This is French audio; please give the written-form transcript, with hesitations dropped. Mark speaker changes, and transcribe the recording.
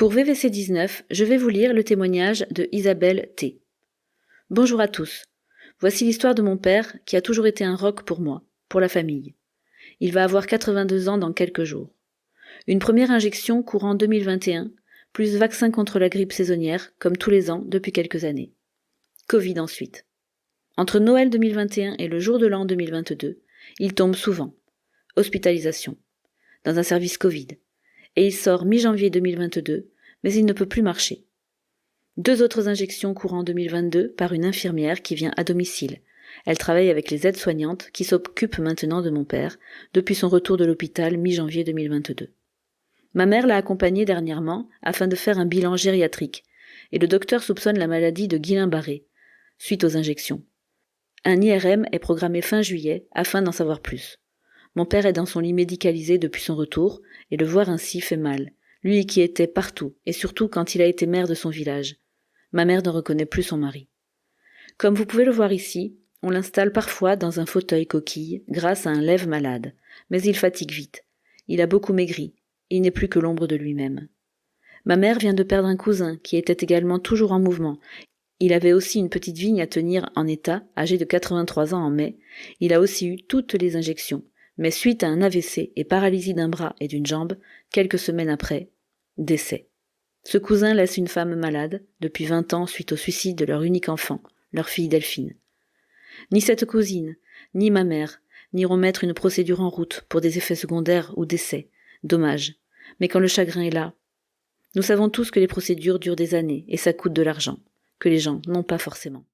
Speaker 1: Pour VVC19, je vais vous lire le témoignage de Isabelle T. Bonjour à tous. Voici l'histoire de mon père qui a toujours été un roc pour moi, pour la famille. Il va avoir 82 ans dans quelques jours. Une première injection courant 2021, plus vaccin contre la grippe saisonnière, comme tous les ans depuis quelques années. Covid ensuite. Entre Noël 2021 et le jour de l'an 2022, il tombe souvent. Hospitalisation. Dans un service Covid. Et il sort mi-janvier 2022, mais il ne peut plus marcher. 2 autres injections courant 2022 par une infirmière qui vient à domicile. Elle travaille avec les aides-soignantes qui s'occupent maintenant de mon père depuis son retour de l'hôpital mi-janvier 2022. Ma mère l'a accompagné dernièrement afin de faire un bilan gériatrique et le docteur soupçonne la maladie de Guillain-Barré suite aux injections. Un IRM est programmé fin juillet afin d'en savoir plus. Mon père est dans son lit médicalisé depuis son retour et le voir ainsi fait mal, lui qui était partout et surtout quand il a été maire de son village. Ma mère ne reconnaît plus son mari. Comme vous pouvez le voir ici, on l'installe parfois dans un fauteuil coquille grâce à un lève-malade, mais il fatigue vite. Il a beaucoup maigri, il n'est plus que l'ombre de lui-même. Ma mère vient de perdre un cousin qui était également toujours en mouvement. Il avait aussi une petite vigne à tenir en état, âgé de 83 ans en mai. Il a aussi eu toutes les injections, mais suite à un AVC et paralysie d'un bras et d'une jambe, quelques semaines après, décès. Ce cousin laisse une femme malade, depuis 20 ans suite au suicide de leur unique enfant, leur fille Delphine. Ni cette cousine, ni ma mère, n'iront mettre une procédure en route pour des effets secondaires ou décès. Dommage. Mais quand le chagrin est là, nous savons tous que les procédures durent des années et ça coûte de l'argent, que les gens n'ont pas forcément.